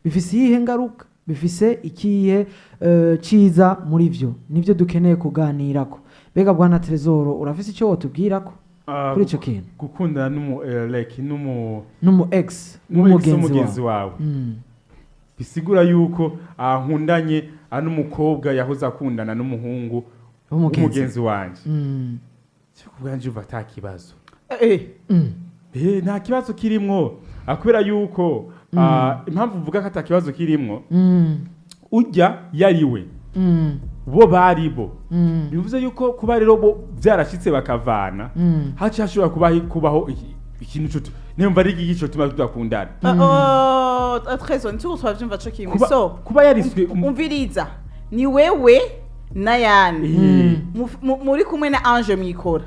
bifise iyihe ngaruka, bifise ikihe ciza muri vyo, nivyo dukeneye kuganirako. Bega bwana Tresor, urafise icyo wotubwirako kuri ico kintu? Gukundana n'umu ex n'umugenzi wawe bisigura yuko nkundanye n'umukobwa yahoze akundana n'umuhungu w'umugenzi wanje. Cyo kubwanje uva ata kibazo. Nta kibazo kirimwo, akubera yuko impamvu uvuga ko ata kibazo kirimwo, ujya yariwe bo baribo, bivuze yuko kuba rero bo byarashitse bakavana, haci hashobora kubaho ikintu cyo nemba ari igico tuma tudakundana. Tresor ntuko twavyumva cyo kimwe. So kuba yariswe umviriza ni wewe na yani muri kumwe na Ange mwikora.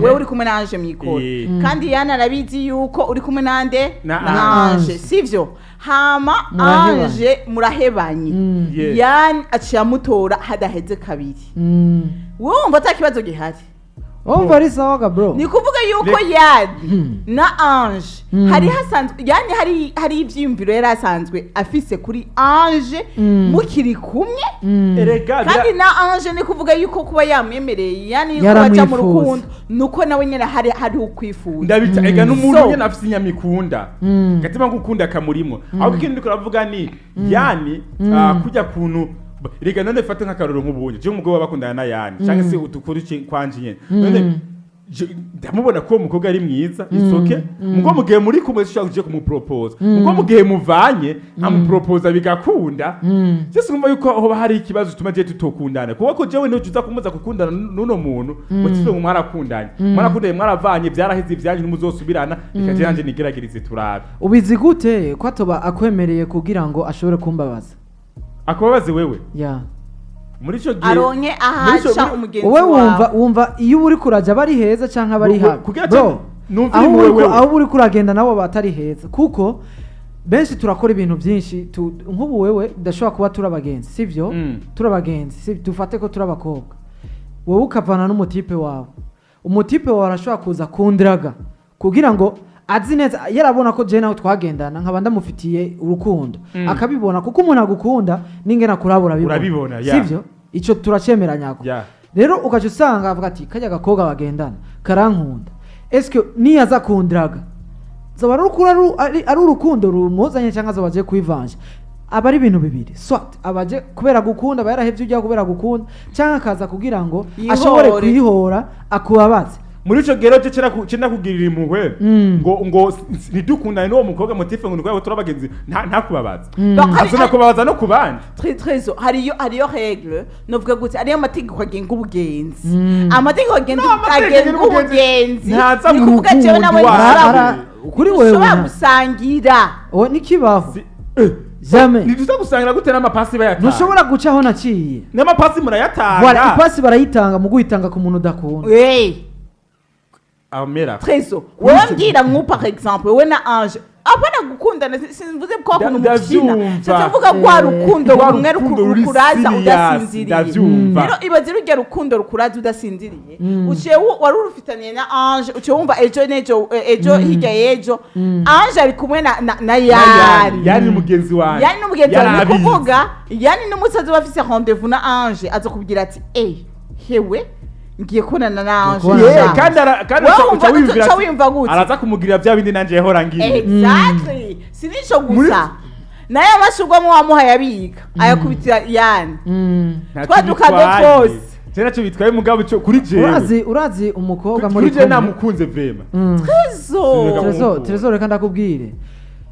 Wewe uri kumwe na Ange mwikora, kandi yana arabizi yuko uri kumwe nande na Ange, sivyo? Hama Ange murahebanye, yani aciya mutora hadaheze kabiri, wowe umva atakibazo gihari. Umva ari sawa bro. Ni kuvuga yuko yani na Ange hari hasanzwe, yani hari ivyimviro yari asanzwe afise kuri Ange mukiri kumwe. Kandi na Ange ni kuvuga yuko kuba yamwemereye, yani yuko baja mu rukundo, nuko nawe nyene hari ukwifuza. Ndabita ega n'umuntu nyene afise inyamikunda, gatima ngukunda kamurimo. Aho ikintu ndiko ravuga ni yani kujya kuntu rega none fate nk'akaroro nk'ubunye je umugabo bakundana na yani cyangwa se utukuri kwanje nyene none ndamubona ko umukobwa ari mwiza isoke mugo mugihe muri kumwe shaka kuje kumupropose mugo mugihe muvanye amupropose bigakunda cyese ngumva yuko aho hari ikibazo tuma je tutokundana kuko ko jewe ntujuza kumuza gukundana nuno muntu mukife mu mwarakundanye mwaravanye byaraheze ibyanyu ntimuzosubirana ikaje yanje nigeragirize turabe. Ubizi gute ko atoba akwemereye kugira ngo ashobore kumbabaza? Akubabaze wewe muri cyo gihe aronke ahaca umugenzi wawe. Wumva iyo uri kuraja bari heza canka bari habi bro, aho uri kuragenda nabo batari heza, kuko benshi turakora ibintu byinshi nk'ubu wewe ndashobora kuba turabagenzi, sivyo? Turabagenzi, dufate ko turabakobwa, wowe ukavana n'umutipe wawe, umutipe wawe arashobora kuza kundiraga kugira ngo azi neza yarabona ko je nawe twagendana nkaba ndamufitiye urukundo, akabibona kuko umuntu agukunda ningena kurabura bibona, sivyo? Ico turacemeranyako. Rero ukaje usanga avuga ati kajya gakobwa bagendana karankunda, eske niyaza kundiraga zoba ari urukundo rumuzanye cyangwa zobaje kwivanja? Aba ari ibintu bibiri, swat abaje kubera gukunda bayarahevye ujya kubera gukunda, cyangwa akaza kugira ngo ashobore kwihora akubabaze. Muri ico gero cyo kugirira impuhwe ngo nidukundane n'uwo mukobwa motife ngo ndwaye turabagenzi nta kubabaza, azona kubabaza no kubandi. Tresor hariyo règle novuga gute, ariyo amategeko agenga ubugenzi, amategeko agenga ubugenzi ntaza mu rukundo kuri wewe ushobora gusangira nikibaho jamais niduza gusangira gute n'amapasi bayatanga, ntushobora gucaho naciye n'amapasi murayatanga, voilà ipasi barayitanga mu guhitanga ku muntu udakunda. Tresor wowe mbwira nk'u par exemple wowe na Ange abana gukundana, simvuze ko kuntu mukina, cyavuga kwa rukundo rumwe rukuraza udasinziriye. Rero ibaze rujya rukundo rukuraza udasinziriye, uciye wari urufitaniye na Ange, uciye wumva ejo hirya yejo Ange ari kumwe na yani mugenzi wanjye, yani n'umugenzi wanjye, kuvuga yani n'umusazi bafise rendez-vous na Ange aza kubwira ati hewe ngiye kubonana na Ange, kandi uca wimva gute araza kumugirira bya bindi nanje yahora ngiye. Exactly, sinico gusa naye amashugwamo wamuha yabika ayakubitira yani twadukado twose cyera cyo bitwaye mugabo cyo kuri jewe urazi umukobwa muri kuri je namukunze vraiment. Tresor reka ndakubwire,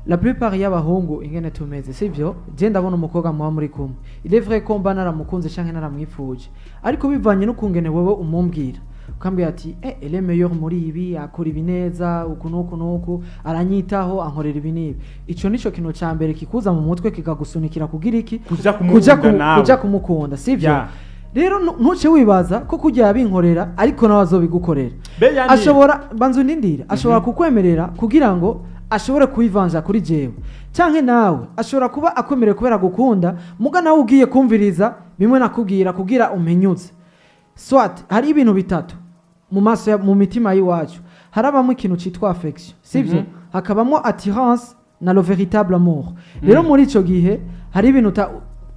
la plupart y'abahungu ingene tumeze, sivyo? Je ndabona umukobwa muha muri kumwe, il est vrai ko mba naramukunze canke naramwifuje, ariko bivanye no kungene wewe umumbwira, ukambwira ati elle est meilleure muri ibi, akora ibi neza uku nuku aranyitaho ankorera ibi nibi. Ico nico kintu ca mbere kikuza mu mutwe kikagusunikira kugira iki, kuja kumukunda, sivyo? Rero ntuce wibaza ko kujya yabinkorera ariko nawe azobigukorera. Ashobora banzu ndindira, ashobora kukwemerera kugira ngo ashobore kuivanja kuri jewe, canke nawe ashobora kuba akwemereye kubera gukunda muga nawe ugiye kumviriza bimwe nakubwira kugira umpenyuze. Swat hari ibintu bitatu mu maso mu mitima yiwacu, harabamo ikintu citwa affection, sivyo? Hakabamo attirance na le véritable amour rero muri ico gihe hari ibintu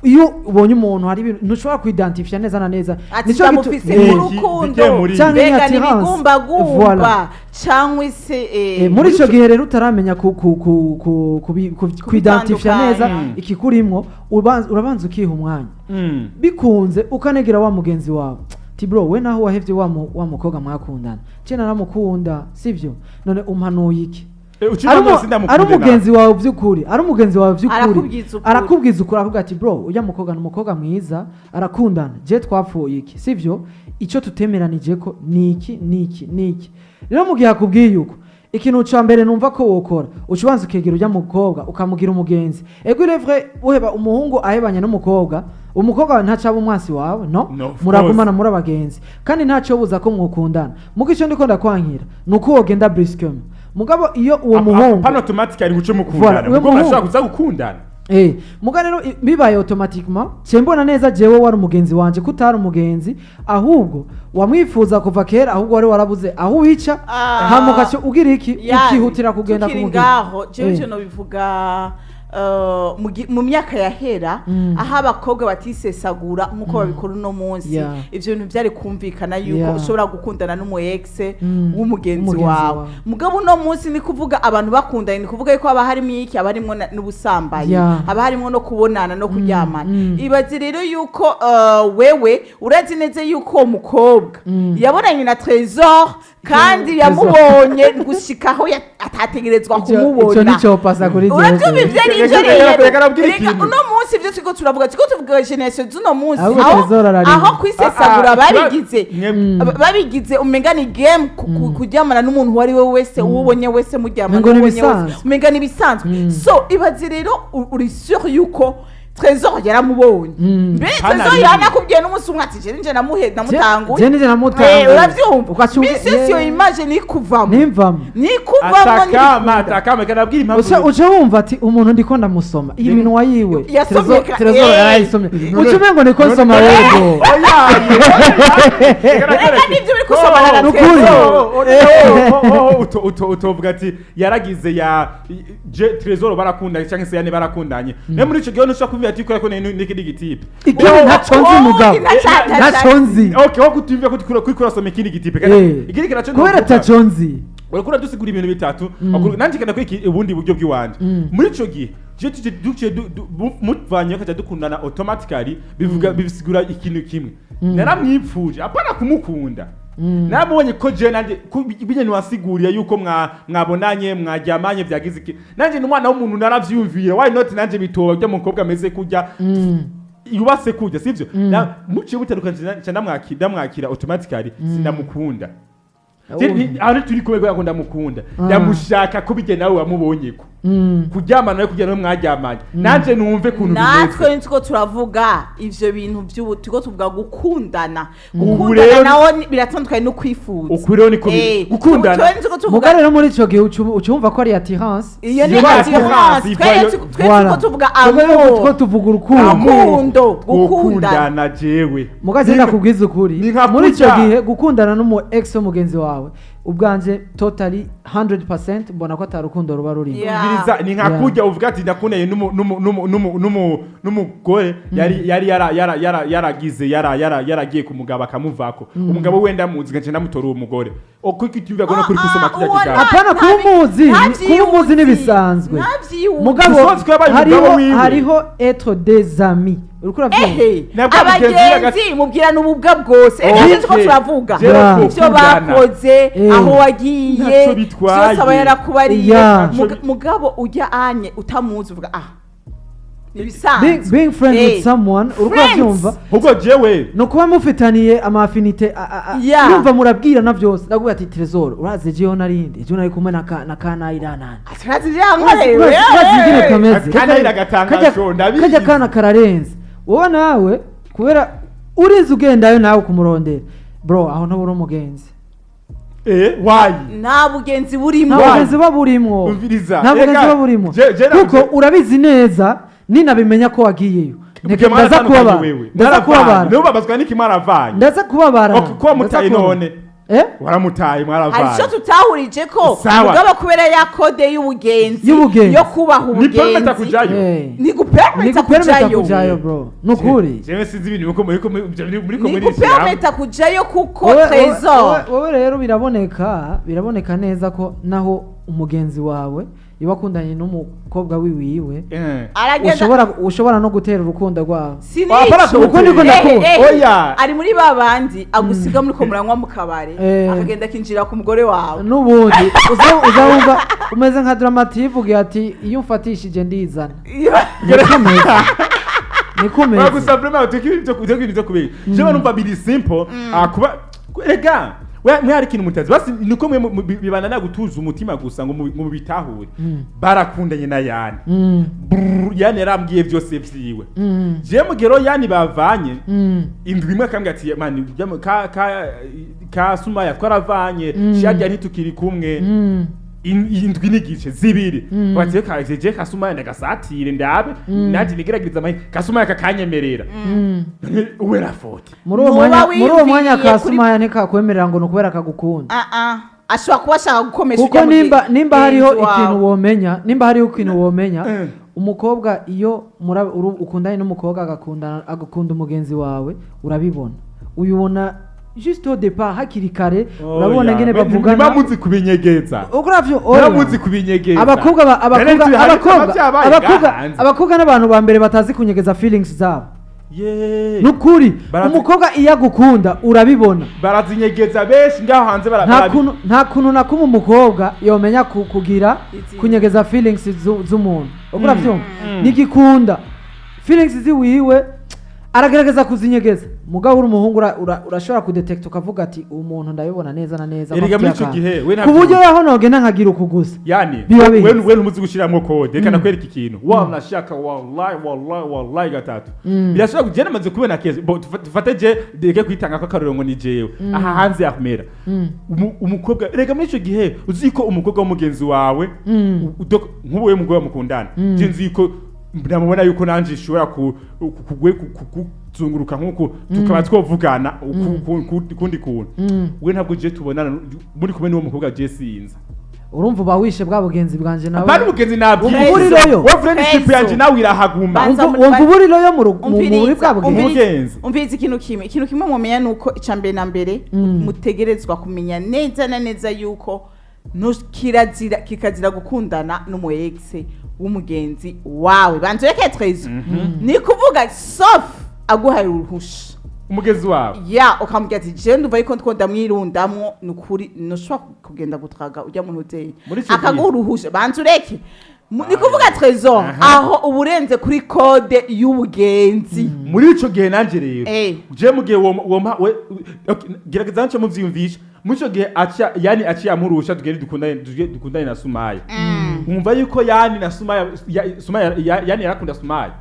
iyo ubonye umuntu hari ibintu ntushobora kwidentifya neza na neza nico mufise mu rukundo mbega n'ibigumbagumba cyangwa se muri ico gihe rero utaramenya kwidentifya neza ikikurimwo urabanza ukiha umwanya bikunze ukanegera wa mugenzi wawe ti bro we naho wahevye wa mukobwa mwakundana cena namukunda sivyo none umpanuye iki ari umugenzi wawe by'ukuri arakubwiza ukuri avuga ati bro ujya mukobwa n'umukobwa mwiza arakundana je twapfuye iki sivyo icyo tutemeranije ko niki rero mu gihe akubwiye yuko ikintu cya mbere numva ko wokora ucubanza ukegera ujya mukobwa ukamugira umugenzi ego revre uheba umuhungu ahebanye n'umukobwa umukobwa ntacaba umwasi wawe no muragumana muri abagenzi kandi ntacyo buza ko mwukundana muko icyo ndiko ndakwankira nuko wogenda brusquement mugabo iyo uwo muhungu pan automatically guce mukundana ubwo murashaka kuza gukundana muga rero bibaye automatiquement cyembona neza jewe wari umugenzi wanje kutari umugenzi ahubwo wamwifuza kuva kera ahubwo wari warabuze aho wica hamuka cyo ugira iki ukihutira kugenda kumugenda jewe no bivuga mu myaka yahera aho abakobwa batisesagura nk'uko babikora uno munsi ivyo bintu byari kumvikana yuko ushobora gukundana n'umu ex w'umugenzi wawe mugabo uno munsi ni kuvuga abantu bakundanye ni kuvuga yuko aba harimo iki aba harimo n'ubusambanyi aba harimo no kubonana no kuryamana ibaze rero yuko wewe urazi neza yuko uwo mukobwa yabonanye na Trésor kandi yamubonye gushikaho atategerezwa kumubona icyo nico pasa kuri jewe uno munsi ivyo tuko turavuga generation z'uno munsi aho kwisesagura babigize umengani game kuryamana n'umuntu wari we wese ubonye wese muryamana ubonye wese umengani bisanzwe so ibaze rero uri sûr yuko Trésor yaramubonye mbe Trésor yanakubwiye n'umunsi umwe ati je namuheda namutanguye je namutanguye uravyumva bise yo image nikuvamo atakama kanabwira impamvu uca wumva ati umuntu ndiko ndamusoma iyi minwa yiwe Trésor yarayisomye uca umengo niko nsoma rego reka nivyo uri kusoma na Trésor utovuga ati yaragize ya Trésor barakundanye cyangwa se yane barakundanye ne muri ico gihe no shaka ati ko n'ikindi gitipe igihe ntacyo nzi mugabo ntacyo nzi okay aho kutumva ko kuri kurasoma ikindi gitipe kandi igiri kiracho kubera ntacyo nzi urakora dusigura ibintu bitatu nanjye kana kwiki ubundi buryo bw'iwanje muri ico gihe je duce muvanye kaje dukundana automatically bivuga ikintu kimwe naramwipfuje apana kumukunda nabonye ko je nanje bijye nwasiguriye yuko mwabonanye mwaryamanye byagize iki nanje n'umwana w'umuntu naravyumvira why not nanje bitoba byo mukobwa ameze kujya yubase kujya sivyo muciye butarukanye ndamwakira automatically sindamukunda ari turi kumwe ko ndamukunda ndamushaka ko bijye nawe wamubonyeko kuryamana no kujya no mwaryamanye nanje numve kuntu bimeze natwe nitwo turavuga ivyo bintu by'ubu tuko tuvuga gukundana nawo biratandukanye no kwifuza ukuriho niko gukundana mugare no muri ico gihe ucumva ko ari attirance iyo ni attirance twese tuvuga amour tuvuga urukundo gukundana jewe mugaze ndakubwiza ukuri muri ico gihe gukundana n'umu ex mugenzi wawe ubwanje totally 100% mbona ko atarukundo ruba ruri ubwiriza ni nka kujya uvuga ati ndakundanye n'umugore yaragiye ku mugabo akamuvako umugabo wenda muzi gace ndamutora uwo mugore okuko itumva ko no kuri kusoma kijya kigabo apana kumuzi nibisanzwe mugabo hariho être des amis urukura abagenzi mubwira n'ububwa bwose ejo tuko turavuga ivyo bakoze aho wagiye byose aba yarakubariye mugabo ujya anye utamuzi uvuga being friends with someone urukura byumva ubwo jewe no kuba mufitaniye amafinite yumva murabwira na byose ndaguye ati Trésor uraze jewe narindi ejo nari kumwe na kana iranana uraze yankorewe kana iragatanga shonda kajya kana kararenze wowe nawe kubera urize ugendayo nawe kumurondera bro aho ntabura umugenzi why nta bugenzi burimo nta bugenzi baburimo kuko urabizi neza ninabimenya ko wagiyeyo ndaza kubabara niba babazwa n'ikimara avanye ndaza kubabara ko mutaye none waramutaye hari mwaravanye icyo tutahurije ko Sawa. mugabo kubera ya kode y'ubugenzi yo kubaha ni permita ubugenzi kujayo ni gupermita kujayo bro nukuri jewe sinzi ibintu muri ni community gupermita kujayo kuko trésor wowe rero biraboneka neza ko naho umugenzi wawe iyo wakundanye n'umukobwa wiwiwe ushobora no gutera urukundo rwawe uko niko oya ari muri babandi agusiga muri ko muranywa mu kabare akagenda akinjira ku mugore wawe n'ubundi uzawumva umeze nka dramative ugiye ati iyo umfatishije ndizana nikomeze gusa vraiment ibyo kubera jewe numva biri simple kuba ega mwari kintu mutazi basi niko mwe bibana na gutuza umutima gusa ngo mu bitahure barakundanye na Yani Yani yarambwiye byose vyiwe je mugero Yani bavanye indwi imwe akambwira ati man ka Sumaya twaravanye shadi ntitukiri kumwe indwi n'igice zibiri bati kaje je Kasumaya ndagasatire ndabe naje nigerageza amayi Kasumaya kakanyemerera uwe rafote muri uwo mwanya Kasumaya ntikakwemerera ngo nukubera akagukunda ashobora kuba ashaka gukomesha kuko nimba hariho ikintu womenya umukobwa iyo ukundanye n'umukobwa agakunda umugenzi wawe urabibona uyubona juste au départ hakiri kare urabona ngene bavugana bamuzi kubinyegeza uravyo bamuzi kubinyegeza abakobwa n'abantu ba mbere batazi kunyegeza feelings zabo nukuri umukobwa iyo agukunda urabibona barazinyegeza benshi ngaho hanze nta kuntu na kumwe umukobwa yomenya kugira kunyegeza feelings z'umuntu uravyo nigikunda feelings ziwiwe aragerageza kuzinyegeza mugabo uri umuhungu urashobora kudetecta ukavuga ati umuntu ndabibona neza na neza ku buryo yaho nogenda nkagira ukugusa Yani we numuzi gushiramwo code reka nakwereka ikintu nashaka wallahi gatatu birashobora kugenda maze kubona keze dufate je deke kwitanga ko karoro ngo ni jewe aha hanze yakumera umukobwa reka muri ico gihe uziko umukobwa w'umugenzi wawe nk'ubu we mugabo mukundana je nziko ndamubona yuko nanje ishobora kuzunguruka nkuko tukaba twovugana kundi kuntu we ntabwo je tubonana muri kumwe n'uwo mukobwa je sinza urumva bawishe bwa bugenzi bwanje nawe bari bugenzi nabyize we friendship yanje nawe irahagumba umva uburiro yo mu muri bwa bugenzi umvize ikintu kimwe mumenya nuko icambere na mbere mutegerezwa kumenya neza na neza yuko kikazira gukundana n'umu ex w'umugenzi wawe banze reke trezo ni kuvuga sauf aguhaye uruhusha umugenzi wawe ukamubwira ati je ndumva yuko ndikunda mwirundamwo nukuri noshobora kugenda gutraga ujya mu hotel akaguha uruhusha banze ureke ni kuvuga trésor aho uburenze kuri code y'ubugenzi muri ico gihe nanje rero je mugihe wo gerageza nce muvyumvisha muri ico gihe Yani aciye amurusha dukundane na Sumaya umva yuko Yani na Sumaya Yani yarakunda Sumaya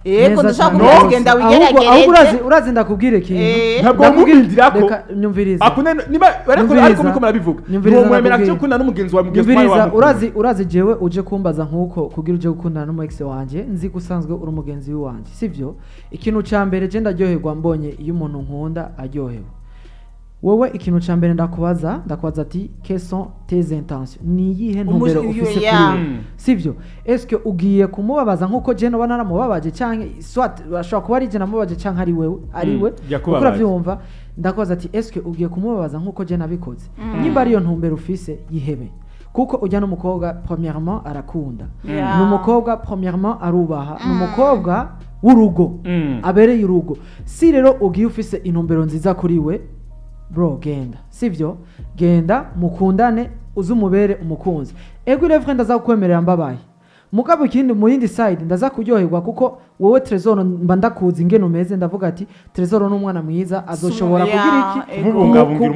yego ndashaka kugenda wigeragere ahubwo urazi ndakubwire ikintu ntabwo mubindira ko nyumviriza akune niba ariko mukomera bivuga mwemera cyo kuna n'umugenzi wa mugenzi wawe urazi jewe uje kumbaza nkuko kugira uje gukundana n'umu ex wanje nzi gusanzwe uri umugenzi wanje sivyo ikintu ca mbere je ndaryoherwa mbonye iyo umuntu nkunda aryohewe wowe ikintu ca mbere ndakubaza ati quelles sont tes intentions ni yihe ntumbero ufise kuri sivyo est-ce que ugiye kumubabaza nkuko je no banaramubabaje canke soit bashobora kuba ari je namubabaje canke ari we ukora vyumva ndakubaza ati est-ce que ugiye kumubabaza nkuko je nabikoze nimba ariyo ntumbero ufise yihebe kuko ujya n'umukobwa premièrement arakunda n'umukobwa premièrement arubaha n'umukobwa w'urugo abereye urugo si rero ugiye ufise intumbero nziza kuri we bro genda sivyo genda mukundane uzumubere umukunzi ego ile friend azakwemerera mbabaye mugabo ikindi mu yindi side ndaza kuryoherwa kuko wowe Trésor mba ndakuzi ingene umeze ndavuga ati Trésor n'umwana mwiza azoshobora kugira iki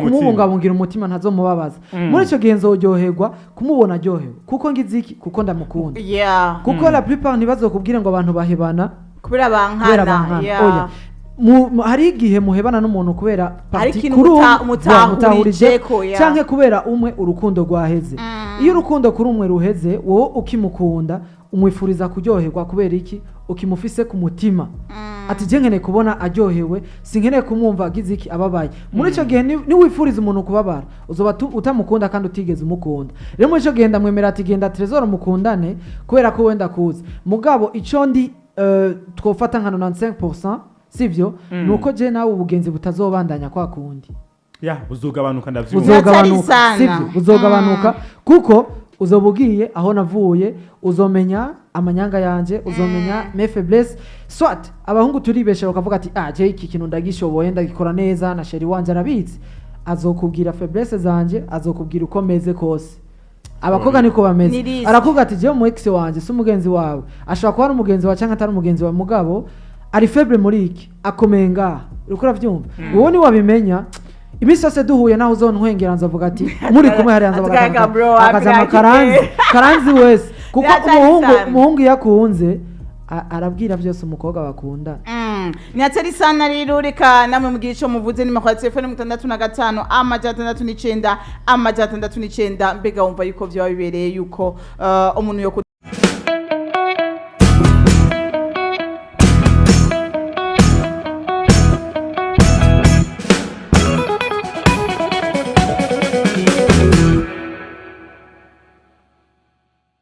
kumubungabungira umutima ntazomubabaza muri ico gihe nzoryoherwa kumubona ryohewe kuko ngize iki kuko ndamukunda kuko la plupart ntibazokubwire ngo abantu bahebana kubera bankana hari igihe muhebana n'umuntu kubera parti kuru mutahurije canke kubera umwe urukundo rwaheze iyo urukundo kuri umwe ruheze wowe ukimukunda umwifuriza kuryoherwa kubera iki ukimufise ku mutima ati je nkeneye kubona aryohewe sinkeneye kumwumva agize iki ababaye muri ico gihe niwifuriza umuntu kubabara uzoba utamukunda kandi utigeze umukunda rero muri ico gihe ndamwemera ati genda Trezor mukundane kubera ko wenda kuza mugabo ico ndi twofata nka 95% sivyo nuko je nawe ubugenzi butazobandanya kwa kundi buzogabanuka ndavyumva buzogabanuka sivyo buzogabanuka kuko uzobugiye aho navuye uzomenya amanyanga yanje uzomenya mes faiblesses soit abahungu turibesha bakavuga ati je iki kintu ndagishoboye ndagikora neza na sheri wanje arabitse azokubwira faiblesses zanje azokubwira uko meze kose abakobwa niko bameze arakuvuga ati je mu ex wanje si umugenzi wawe ashobora kuba ari umugenzi wa cyangwa atari umugenzi wa mugabo ari faible muri iki akomenga uriko uravyumva wowe ni wabimenya imisi yose duhuye naho uzontwengera nzavuga ati muri kumwe hari yanza bakazama karanzi wese kuko umuhungu yakunze arabwira byose umukobwa bakunda Nyateri sana rero reka namwe mugihe cyo muvuze ni makwa telefone 65 amajana 69 mbega wumva yuko byo bibereye yuko umuntu yo